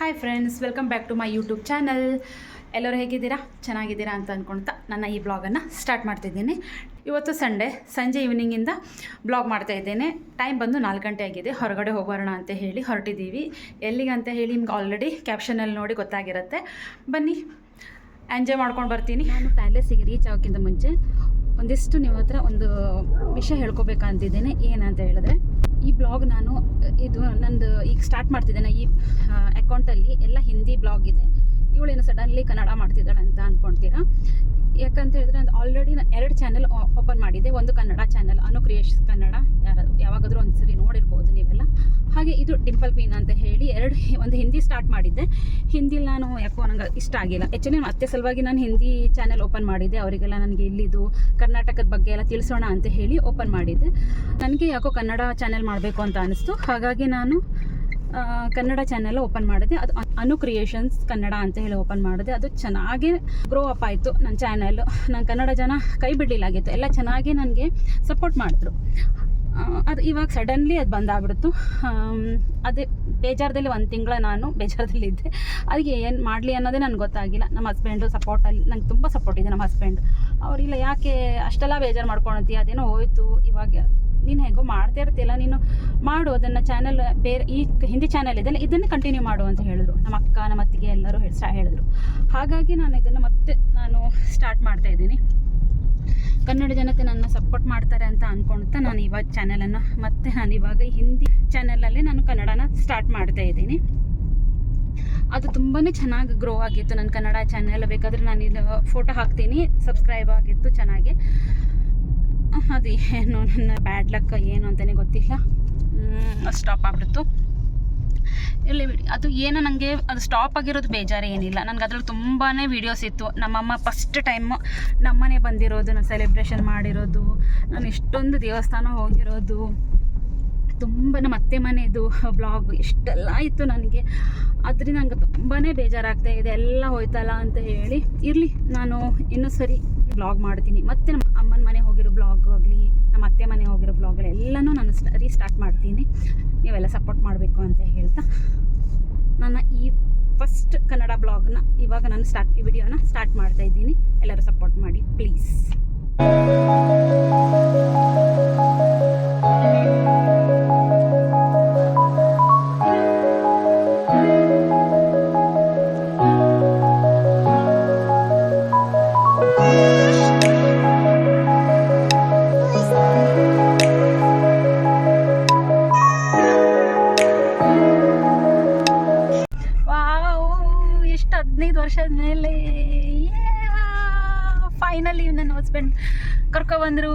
Hi friends, welcome back to my YouTube channel. ಎಲ್ಲರೂ ಹೇಗಿದ್ದೀರಾ? ಚೆನ್ನಾಗಿದ್ದೀರಾ ಅಂತ ಅಂದ್ಕೊಳ್ತಾ ನನ್ನ ಈ ಬ್ಲಾಗನ್ನು ಸ್ಟಾರ್ಟ್ ಮಾಡ್ತಿದ್ದೀನಿ. ಇವತ್ತು ಸಂಡೇ ಸಂಜೆ ಈವ್ನಿಂಗಿಂದ ಬ್ಲಾಗ್ ಮಾಡ್ತಾಯಿದ್ದೇನೆ. ಟೈಮ್ ಬಂದು 4 ಗಂಟೆ ಆಗಿದೆ. ಹೊರಗಡೆ ಹೋಗೋಣ ಅಂತ ಹೇಳಿ ಹೊರಟಿದ್ದೀವಿ. ಎಲ್ಲಿಗೆ ಅಂತ ಹೇಳಿ ನಿಮ್ಗೆ ಆಲ್ರೆಡಿ ಕ್ಯಾಪ್ಷನಲ್ಲಿ ನೋಡಿ ಗೊತ್ತಾಗಿರುತ್ತೆ. ಬನ್ನಿ ಎಂಜಾಯ್ ಮಾಡ್ಕೊಂಡು ಬರ್ತೀನಿ. ನಾನು ಪ್ಯಾಲೇಸಿಗೆ ರೀಚ್ ಆಗೋಕ್ಕಿಂತ ಮುಂಚೆ ಒಂದಿಷ್ಟು ನಿಮ್ಮ ಹತ್ರ ಒಂದು ವಿಷಯ ಹೇಳ್ಕೊಬೇಕಂತಿದ್ದೇನೆ. ಏನಂತ ಹೇಳಿದ್ರೆ, ಈ ಬ್ಲಾಗ್ ನಾನು ನಂದು ಈಗ ಸ್ಟಾರ್ಟ್ ಮಾಡ್ತಿದ್ದೇನೆ. ಈ ಅಕೌಂಟಲ್ಲಿ ಎಲ್ಲ ಹಿಂದಿ ಬ್ಲಾಗ್ ಇದೆ. ಇವಳೇನು ಸಡನ್ಲಿ ಕನ್ನಡ ಮಾಡ್ತಿದ್ದಾಳೆ ಅಂತ ಅಂದ್ಕೊಳ್ತೀರಾ. ಯಾಕಂತ ಹೇಳಿದ್ರೆ ನಾನು ಆಲ್ರೆಡಿ 2 ಚಾನಲ್ ಓಪನ್ ಮಾಡಿದ್ದೆ. ಒಂದು ಕನ್ನಡ ಚಾನಲ್ ಅನು ಕ್ರಿಯೇಷನ್ಸ್ ಕನ್ನಡ, ಯಾವಾಗಾದರೂ ಒಂದು ಸರಿ ನೋಡಿರ್ಬೋದು ನೀವೆಲ್ಲ. ಹಾಗೆ ಇದು ಡಿಂಪಲ್ ಪೀನ್ ಅಂತ ಹೇಳಿ ಒಂದು ಹಿಂದಿ ಸ್ಟಾರ್ಟ್ ಮಾಡಿದ್ದೆ. ಹಿಂದಿಲಿ ನಾನು ಯಾಕೋ ನನಗೆ ಇಷ್ಟ ಆಗಿಲ್ಲ. ಆ್ಯಕ್ಚುಲಿ ಮತ್ತೆ ಸಲುವಾಗಿ ನಾನು ಹಿಂದಿ ಚಾನಲ್ ಓಪನ್ ಮಾಡಿದ್ದೆ. ಅವರಿಗೆಲ್ಲ ನನಗೆ ಇಲ್ಲಿದು ಕರ್ನಾಟಕದ ಬಗ್ಗೆ ಎಲ್ಲ ತಿಳಿಸೋಣ ಅಂತ ಹೇಳಿ ಓಪನ್ ಮಾಡಿದ್ದೆ. ನನಗೆ ಯಾಕೋ ಕನ್ನಡ ಚಾನಲ್ ಮಾಡಬೇಕು ಅಂತ ಅನಿಸ್ತು. ಹಾಗಾಗಿ ನಾನು ಕನ್ನಡ ಚಾನೆಲ್ ಓಪನ್ ಮಾಡಿದೆ. ಅದು ಅನು ಕ್ರಿಯೇಷನ್ಸ್ ಕನ್ನಡ ಅಂತ ಹೇಳಿ ಓಪನ್ ಮಾಡಿದೆ. ಅದು ಚೆನ್ನಾಗಿ ಗ್ರೋ ಅಪ್ ಆಯಿತು ನನ್ನ ಚಾನಲ್ಲು. ನಾನು ಕನ್ನಡ ಜನ ಕೈ ಬಿಡಲಿಲ್ಲಾಗಿತ್ತು. ಎಲ್ಲ ಚೆನ್ನಾಗಿ ನನಗೆ ಸಪೋರ್ಟ್ ಮಾಡಿದ್ರು. ಅದು ಇವಾಗ ಸಡನ್ಲಿ ಅದು ಬಂದಾಗ್ಬಿಡ್ತು. ಅದೇ ಬೇಜಾರದಲ್ಲಿ 1 ತಿಂಗಳ ನಾನು ಬೇಜಾರದಲ್ಲಿದ್ದೆ. ಅದಕ್ಕೆ ಏನು ಮಾಡಲಿ ಅನ್ನೋದೇ ನನಗೆ ಗೊತ್ತಾಗಿಲ್ಲ. ನಮ್ಮ ಹಸ್ಬೆಂಡು ಸಪೋರ್ಟಲ್ಲಿ ನಂಗೆ ತುಂಬ ಸಪೋರ್ಟ್ ಇದೆ. ನಮ್ಮ ಹಸ್ಬೆಂಡ್ ಅವರಿಲ್ಲ, ಯಾಕೆ ಅಷ್ಟೆಲ್ಲ ಬೇಜಾರು ಮಾಡ್ಕೊಳತ್ತೀಯ, ಅದೇನೋ ಹೋಯ್ತು, ಇವಾಗ ನೀನು ಹೇಗೋ ಮಾಡ್ತಾ ಇರ್ತಿಲ್ಲ, ನೀನು ಮಾಡು ಅದನ್ನು, ಚಾನಲ್ ಬೇರೆ ಈ ಹಿಂದಿ ಚಾನಲ್ ಇದೆಲ್ಲ ಇದನ್ನೇ ಕಂಟಿನ್ಯೂ ಮಾಡು ಅಂತ ಹೇಳಿದ್ರು. ನಮ್ಮ ಅಕ್ಕ ನಮ್ಮ ಅತ್ತಿಗೆ ಎಲ್ಲರೂ ಹೇಳಿದ್ರು. ಹಾಗಾಗಿ ನಾನು ಇದನ್ನು ಮತ್ತೆ ಸ್ಟಾರ್ಟ್ ಮಾಡ್ತಾಯಿದ್ದೀನಿ. ಕನ್ನಡ ಜನತೆ ನನ್ನ ಸಪೋರ್ಟ್ ಮಾಡ್ತಾರೆ ಅಂತ ಅಂದ್ಕೊಳ್ತಾ ನಾನು ಇವಾಗ ಚಾನಲನ್ನು ನಾನು ಇವಾಗ ಹಿಂದಿ ಚಾನಲಲ್ಲಿ ನಾನು ಕನ್ನಡನ ಸ್ಟಾರ್ಟ್ ಮಾಡ್ತಾ ಇದ್ದೀನಿ. ಅದು ತುಂಬಾ ಚೆನ್ನಾಗಿ ಗ್ರೋ ಆಗಿತ್ತು ನನ್ನ ಕನ್ನಡ ಚಾನೆಲ್. ಬೇಕಾದರೆ ನಾನು ಇದು ಫೋಟೋ ಹಾಕ್ತೀನಿ. ಸಬ್ಸ್ಕ್ರೈಬ್ ಆಗಿತ್ತು ಚೆನ್ನಾಗಿ. ಅದು ಏನು ನನ್ನ ಬ್ಯಾಡ್ ಲಕ್ ಏನು ಅಂತಲೇ ಗೊತ್ತಿಲ್ಲ, ಸ್ಟಾಪ್ ಆಗ್ಬಿಡ್ತು. ಇಲ್ಲಿ ಅದು ಏನು ನನಗೆ ಅದು ಸ್ಟಾಪ್ ಆಗಿರೋದು ಬೇಜಾರು ಏನಿಲ್ಲ. ನನಗೆ ಅದ್ರಲ್ಲಿ ತುಂಬಾ ವೀಡಿಯೋಸ್ ಇತ್ತು. ನಮ್ಮಮ್ಮ ಫಸ್ಟ್ ಟೈಮು ನಮ್ಮನೆ ಬಂದಿರೋದು, ನಾನು ಸೆಲೆಬ್ರೇಷನ್ ಮಾಡಿರೋದು, ನಾನು ಎಷ್ಟೊಂದು ದೇವಸ್ಥಾನ ಹೋಗಿರೋದು, ತುಂಬ ನಮ್ಮ ಅತ್ತೆ ಮನೆಯದು ಬ್ಲಾಗ್ ಇಷ್ಟೆಲ್ಲ ಇತ್ತು ನನಗೆ. ಅದರಿಂದ ನನಗೆ ತುಂಬಾ ಬೇಜಾರಾಗ್ತಾ ಇದೆ, ಎಲ್ಲ ಹೋಯ್ತಲ್ಲ ಅಂತ ಹೇಳಿ. ಇರಲಿ, ನಾನು ಇನ್ನೂ ಸರಿ ಬ್ಲಾಗ್ ಮಾಡ್ತೀನಿ. ಮತ್ತು ನಮ್ಮ ಅಮ್ಮನ ಮನೆ ಹೋಗಿರೋ ಬ್ಲಾಗ್ ಆಗಲಿ, ನಮ್ಮ ಅತ್ತೆ ಮನೆ ಹೋಗಿರೋ ಬ್ಲಾಗಲ್ಲಿ ಎಲ್ಲನೂ ನಾನು ರೀಸ್ಟಾರ್ಟ್ ಮಾಡ್ತೀನಿ. ನೀವೆಲ್ಲ ಸಪೋರ್ಟ್ ಮಾಡಬೇಕು ಅಂತ ಹೇಳ್ತಾ ನನ್ನ ಈ ಫಸ್ಟ್ ಕನ್ನಡ ಬ್ಲಾಗ್ನ ಇವಾಗ ನಾನು ಈ ವಿಡಿಯೋನ ಸ್ಟಾರ್ಟ್ ಮಾಡ್ತಾ ಇದ್ದೀನಿ. ಎಲ್ಲರೂ ಸಪೋರ್ಟ್ ಮಾಡಿ ಪ್ಲೀಸ್. ಎಷ್ಟು 15 ವರ್ಷದ ಮೇಲೆ ಫೈನಲಿ ನನ್ನ ಹಸ್ಬೆಂಡ್ ಕರ್ಕೊಬಂದರು.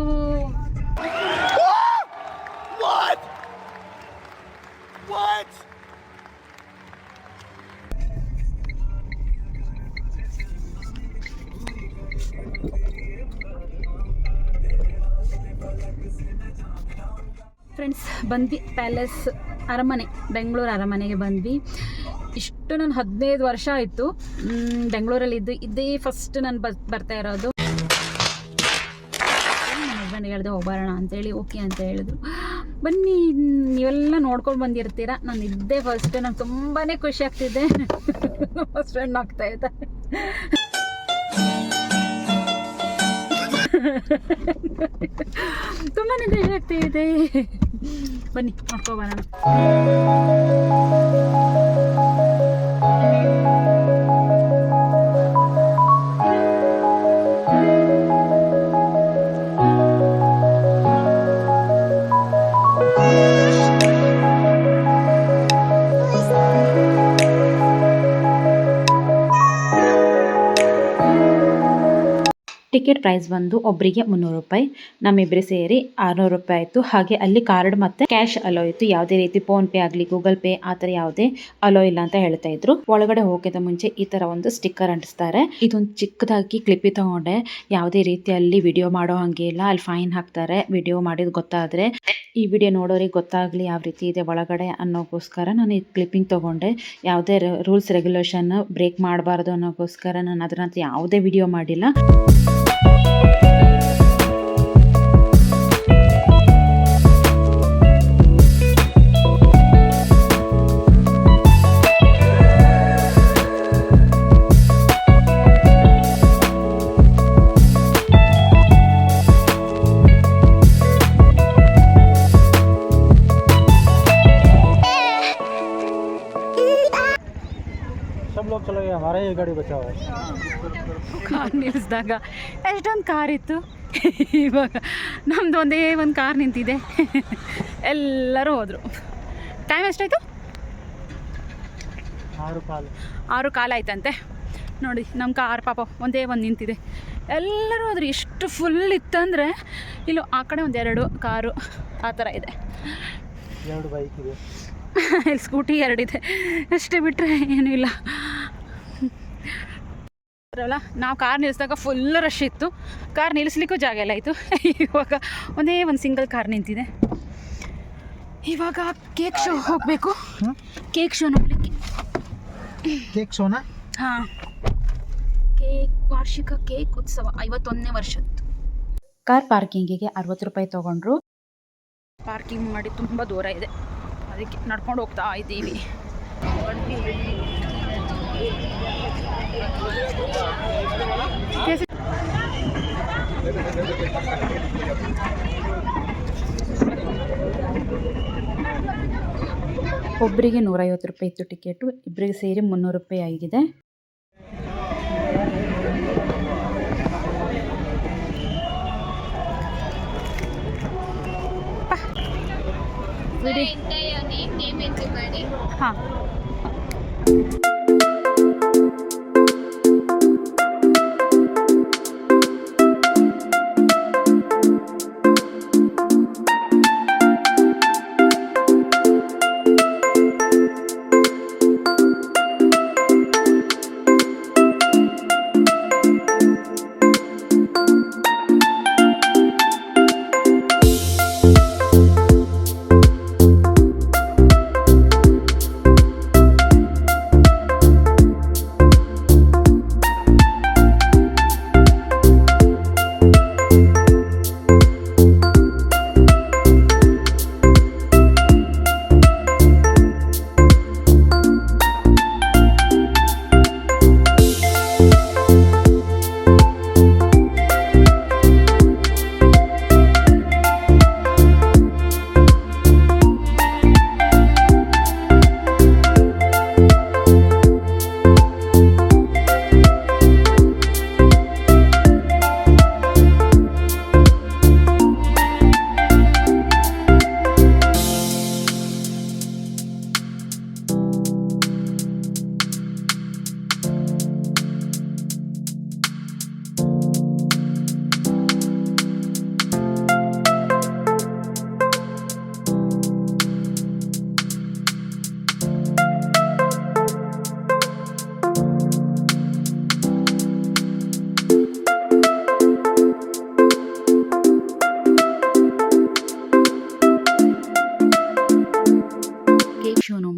ಫ್ರೆಂಡ್ಸ್, ಬಂದ್ವಿ ಪ್ಯಾಲೇಸ್ ಅರಮನೆ, ಬೆಂಗಳೂರು ಅರಮನೆಗೆ ಬಂದ್ವಿ. ಇಷ್ಟು ನಾನು 15 ವರ್ಷ ಆಯಿತು ಬೆಂಗಳೂರಲ್ಲಿ ಇದೇ ಫಸ್ಟ್ ನಾನು ಬರ್ತಾ ಇರೋದು. ನನ್ನ ಹಸ್ಬೆಂಡ್ ಹೇಳಿದೆ ಹೋಗ್ಬರೋಣ ಅಂತೇಳಿ, ಓಕೆ ಅಂತ ಹೇಳಿದ್ರು. ಬನ್ನಿ, ನೀವೆಲ್ಲ ನೋಡ್ಕೊಂಡು ಬಂದಿರ್ತೀರ. ನಾನು ಇದ್ದೇ ಫಸ್ಟ್. ನಂಗೆ ತುಂಬಾ ಖುಷಿ ಆಗ್ತಿದೆ. ಹಸ್ಬೆಂಡ್ ಆಗ್ತಾ ಇದೆ. ತುಂಬಾ ಖುಷಿ ಆಗ್ತಿದೆ. ಬನ್ನಿ ನೋಡ್ಕೊಬರೋಣ. ಟಿಕೆಟ್ ಪ್ರೈಸ್ ಬಂದು ಒಬ್ಬರಿಗೆ 300 ರೂಪಾಯಿ, ನಮ್ಮಿಬ್ಬರು ಸೇರಿ 600 ರೂಪಾಯಿ ಆಯಿತು. ಹಾಗೆ ಅಲ್ಲಿ ಕಾರ್ಡ್ ಮತ್ತು ಕ್ಯಾಶ್ ಅಲೋ ಇತ್ತು. ಯಾವುದೇ ರೀತಿ ಫೋನ್ ಪೇ ಆಗಲಿ ಗೂಗಲ್ ಪೇ ಆ ಥರ ಯಾವುದೇ ಅಲೋ ಇಲ್ಲ ಅಂತ ಹೇಳ್ತಾ ಇದ್ರು. ಒಳಗಡೆ ಹೋಗೋಕ್ಕಿಂತ ಮುಂಚೆ ಈ ಥರ ಒಂದು ಸ್ಟಿಕ್ಕರ್ ಅಂಟಿಸ್ತಾರೆ. ಇದೊಂದು ಚಿಕ್ಕದಾಗಿ ಕ್ಲಿಪ್ಪಿ ತಗೊಂಡೆ. ಯಾವುದೇ ರೀತಿಯಲ್ಲಿ ವಿಡಿಯೋ ಮಾಡೋ ಹಂಗೆ ಇಲ್ಲ. ಅಲ್ಲಿ ಫೈನ್ ಹಾಕ್ತಾರೆ ವಿಡಿಯೋ ಮಾಡಿದ್ ಗೊತ್ತಾದರೆ. ಈ ವಿಡಿಯೋ ನೋಡೋರಿಗೆ ಗೊತ್ತಾಗಲಿ ಯಾವ ರೀತಿ ಇದೆ ಒಳಗಡೆ ಅನ್ನೋಕ್ಕೋಸ್ಕರ ನಾನು ಈ ಕ್ಲಿಪ್ಪಿಂಗ್ ತೊಗೊಂಡೆ. ಯಾವುದೇ ರೂಲ್ಸ್ ರೆಗ್ಯುಲೇಷನ್ ಬ್ರೇಕ್ ಮಾಡಬಾರ್ದು ಅನ್ನೋಕ್ಕೋಸ್ಕರ ನಾನು ಅದರಂತೆ ಯಾವುದೇ ವಿಡಿಯೋ ಮಾಡಿಲ್ಲ. सब लोग चले गए, हमारा ही गाड़ी बचा हुआ है. ಕಾರ್ ನಿಲ್ಲಿಸಿದಾಗ ಎಷ್ಟೊಂದು ಕಾರ್ ಇತ್ತು, ಇವಾಗ ನಮ್ಮದು ಒಂದೇ ಒಂದು ಕಾರ್ ನಿಂತಿದೆ. ಎಲ್ಲರೂ ಹೋದರು. ಟೈಮ್ ಎಷ್ಟಾಯಿತು? 6:15 ಆಯ್ತಂತೆ. ನೋಡಿ ನಮ್ಮ ಕಾರ್ ಪಾಪ ಒಂದೇ ಒಂದು ನಿಂತಿದೆ. ಎಲ್ಲರೂ ಹೋದ್ರು. ಎಷ್ಟು ಫುಲ್ ಇತ್ತಂದರೆ ಇಲ್ಲೂ ಆ ಕಡೆ ಒಂದು 2 ಕಾರು ಆ ಥರ ಇದೆ. 2 ಬೈಕ್ ಇದೆ, ಇಲ್ಲಿ ಸ್ಕೂಟಿ 2 ಇದೆ ಅಷ್ಟೇ, ಬಿಟ್ಟರೆ ಏನೂ ಇಲ್ಲ. ಅಲ್ಲ, ನಾವು ಕಾರ್ ನಿಲ್ಲಿಸಿದಾಗ ಫುಲ್ ರಶ್ ಇತ್ತು. ಕಾರ್ ನಿಲ್ಲಿಸ್ಲಿಕ್ಕೂ ಜಾಗ ಎಲ್ಲ ಇತ್ತು. ಇವಾಗ ಒಂದೇ ಒಂದು ಸಿಂಗಲ್ ಕಾರ್ ನಿಂತಿದೆ. ಇವಾಗ ಕೇಕ್ ಶೋ ಹೋಗಬೇಕು. ಕೇಕ್ ಶೋ ನೋಡಲಿಕ್ಕೆ. ಕೇಕ್ ಶೋನಾ? ಹಾಂ, ಕೇಕ್ ವಾರ್ಷಿಕ ಕೇಕ್ ಉತ್ಸವ 51ನೇ ವರ್ಷದ್ದು. ಕಾರ್ ಪಾರ್ಕಿಂಗಿಗೆ 60 ರೂಪಾಯಿ ತೊಗೊಂಡ್ರು. ಪಾರ್ಕಿಂಗ್ ಮಾಡಿ ತುಂಬ ದೂರ ಇದೆ, ಅದಕ್ಕೆ ನಡ್ಕೊಂಡು ಹೋಗ್ತಾ ಇದ್ದೀವಿ. ಒಬ್ಬರಿಗೆ 150 ರೂಪಾಯಿ ಇತ್ತು ಟಿಕೆಟು, ಇಬ್ಬರಿಗೆ ಸೇರಿ 300 ರೂಪಾಯಿ ಆಗಿದೆ. ಹಾಂ,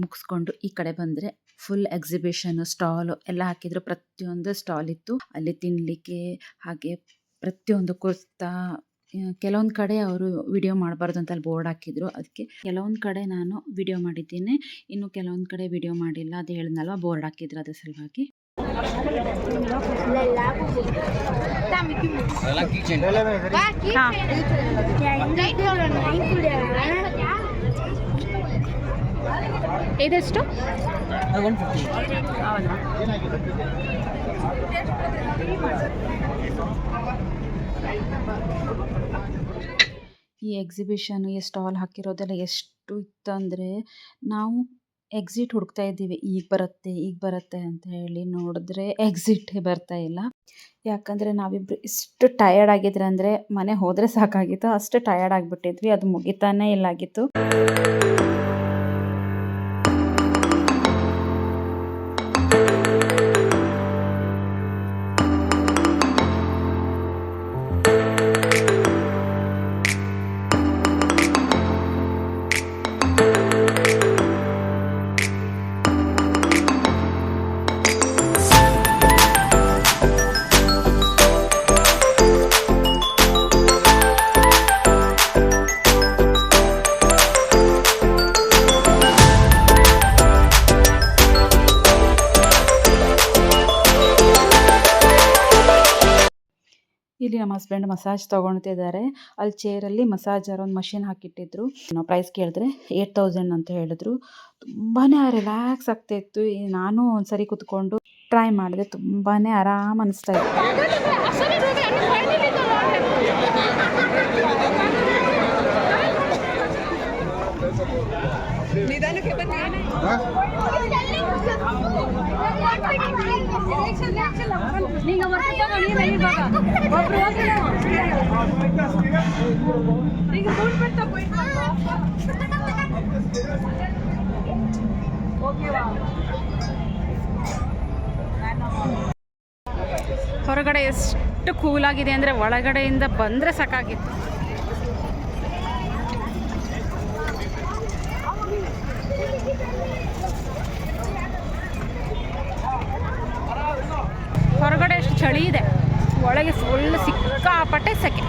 ಮುಗಿಸ್ಕೊಂಡು ಈ ಕಡೆ ಬಂದರೆ ಫುಲ್ ಎಕ್ಸಿಬಿಷನು, ಸ್ಟಾಲು ಎಲ್ಲ ಹಾಕಿದ್ರು. ಪ್ರತಿಯೊಂದು ಸ್ಟಾಲ್ ಇತ್ತು ಅಲ್ಲಿ ತಿನ್ನಲಿಕ್ಕೆ. ಹಾಗೆ ಪ್ರತಿಯೊಂದು ಕುರ್ತಾ, ಕೆಲವೊಂದು ಕಡೆ ಅವರು ವಿಡಿಯೋ ಮಾಡಬಾರ್ದು ಅಂತ ಅಲ್ಲಿ ಬೋರ್ಡ್ ಹಾಕಿದ್ರು. ಅದಕ್ಕೆ ಕೆಲವೊಂದು ಕಡೆ ನಾನು ವಿಡಿಯೋ ಮಾಡಿದ್ದೀನಿ, ಇನ್ನು ಕೆಲವೊಂದು ಕಡೆ ವಿಡಿಯೋ ಮಾಡಿಲ್ಲ. ಅದು ಹೇಳಿದ್ನಲ್ವ, ಬೋರ್ಡ್ ಹಾಕಿದ್ರು, ಅದ್ರ ಸಲುವಾಗಿ. ಇದೆಷ್ಟು? 150. ಹೌದಾ? ಈ ಎಕ್ಸಿಬಿಷನ್, ಈ ಸ್ಟಾಲ್ ಹಾಕಿರೋದೆಲ್ಲ ಎಷ್ಟು ಇತ್ತು ಅಂದರೆ, ನಾವು ಎಕ್ಸಿಟ್ ಹುಡುಕ್ತಾ ಇದ್ದೀವಿ, ಈಗ ಬರುತ್ತೆ ಅಂತ ಹೇಳಿ. ನೋಡಿದ್ರೆ ಎಕ್ಸಿಟೇ ಬರ್ತಾ ಇಲ್ಲ. ಯಾಕಂದರೆ ನಾವಿಬ್ಬರು ಇಷ್ಟು ಟಯರ್ಡ್ ಆಗಿದ್ರೆ ಅಂದರೆ ಮನೆ ಹೋದರೆ ಸಾಕಾಗಿತ್ತು, ಅಷ್ಟು ಟಯರ್ಡ್ ಆಗಿಬಿಟ್ಟಿದ್ವಿ. ಅದು ಮುಗಿತಾನೇ ಇಲ್ಲಾಗಿತ್ತು. ಇಲ್ಲಿ ನಮ್ಮ ಹಸ್ಬೆಂಡ್ ಮಸಾಜ್ ತೊಗೊಳ್ತಿದ್ದಾರೆ. ಅಲ್ಲಿ ಚೇರಲ್ಲಿ ಮಸಾಜರ್ ಒಂದು ಮಷಿನ್ ಹಾಕಿಟ್ಟಿದ್ರು. ನಾವು ಪ್ರೈಸ್ ಕೇಳಿದ್ರೆ 8000 ಅಂತ ಹೇಳಿದ್ರು. ತುಂಬಾ ರಿಲ್ಯಾಕ್ಸ್ ಆಗ್ತಾಯಿತ್ತು. ನಾನು ಒಂದ್ಸರಿ ಕುತ್ಕೊಂಡು ಟ್ರೈ ಮಾಡಿದೆ. ತುಂಬಾ ಆರಾಮ್ ಅನಿಸ್ತಾ ಇತ್ತು. ಹೊರಗಡೆ ಎಷ್ಟು ಕೂಲಾಗಿದೆ ಅಂದರೆ ಒಳಗಡೆಯಿಂದ ಬಂದರೆ ಸಾಕಾಗಿತ್ತು. ಹೊರಗಡೆ ಎಷ್ಟು ಚಳಿ ಇದೆ, ಒಳಗೆ ಫುಲ್ ಸಿಕ್ಕಾಪಟ್ಟೆ ಸೆಕೆ.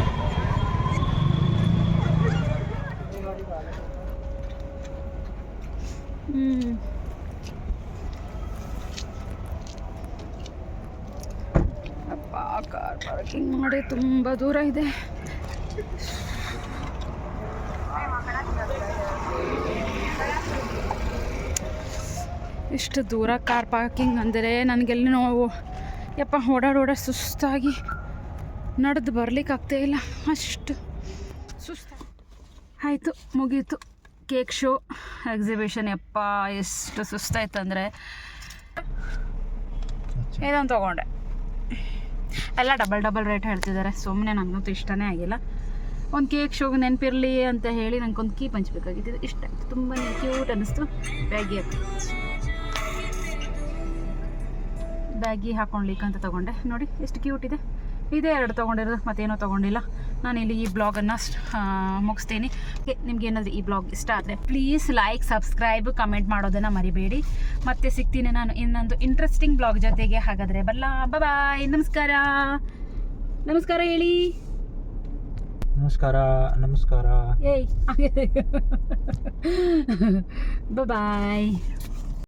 ಅಪ್ಪ ಕಾರ್ ಪಾರ್ಕಿಂಗ್ ಮಾಡಿ ತುಂಬ ದೂರ ಇದೆ. ಇಷ್ಟು ದೂರ ಕಾರ್ ಪಾರ್ಕಿಂಗ್ ಅಂದರೆ ನನಗೆಲ್ಲಿ ನೋವು ಯಪ್ಪ. ಓಡಾಡಿ ಸುಸ್ತಾಗಿ ನಡೆದು ಬರಲಿಕ್ಕಾಗ್ತಾ ಇಲ್ಲ, ಅಷ್ಟು ಸುಸ್ತು ಆಯಿತು. ಮುಗೀತು ಕೇಕ್ ಶೋ ಎಕ್ಸಿಬಿಷನ್. ಯಪ್ಪ ಎಷ್ಟು ಸುಸ್ತಾಯ್ತು ಅಂದರೆ ಇದೊಂದು ತೊಗೊಂಡೆ. ಎಲ್ಲ ಡಬಲ್ ರೇಟ್ ಹೇಳ್ತಿದ್ದಾರೆ. ಸುಮ್ಮನೆ ನನಗಂತೂ ಇಷ್ಟನೇ ಆಗಿಲ್ಲ. ಒಂದು ಕೇಕ್ ಶೋಗೆ ನೆನಪಿರಲಿ ಅಂತ ಹೇಳಿ ನನಗೊಂದು ಕೀಪ್ ಹಂಚ್ಬೇಕಾಗಿತ್ತು. ಇಷ್ಟ ಆಯಿತು, ತುಂಬಾ ಕ್ಯೂಟ್ ಅನ್ನಿಸ್ತು. ಬ್ಯಾಗಿ ಹಾಕ್ಕೊಳ್ಲಿಕ್ಕೆ ಅಂತ ತೊಗೊಂಡೆ. ನೋಡಿ ಎಷ್ಟು ಕ್ಯೂಟ್ ಇದೆ. ಇದೇ 2 ತೊಗೊಂಡಿರೋದು, ಮತ್ತೇನೋ ತೊಗೊಂಡಿಲ್ಲ. ನಾನಿಲ್ಲಿ ಈ ಬ್ಲಾಗನ್ನು ಮುಗಿಸ್ತೀನಿ. ನಿಮ್ಗೆ ಏನಾದರೂ ಈ ಬ್ಲಾಗ್ ಇಷ್ಟ ಆದರೆ ಪ್ಲೀಸ್ ಲೈಕ್, ಸಬ್ಸ್ಕ್ರೈಬ್, ಕಮೆಂಟ್ ಮಾಡೋದನ್ನು ಮರಿಬೇಡಿ. ಮತ್ತೆ ಸಿಗ್ತೀನಿ ನಾನು ಇನ್ನೊಂದು ಇಂಟ್ರೆಸ್ಟಿಂಗ್ ಬ್ಲಾಗ್ ಜೊತೆಗೆ. ಹಾಗಾದರೆ ಬಾಯ್. ನಮಸ್ಕಾರ ಹೇಳಿ. ನಮಸ್ಕಾರ. ಏಯ್ ಬಾಯ್.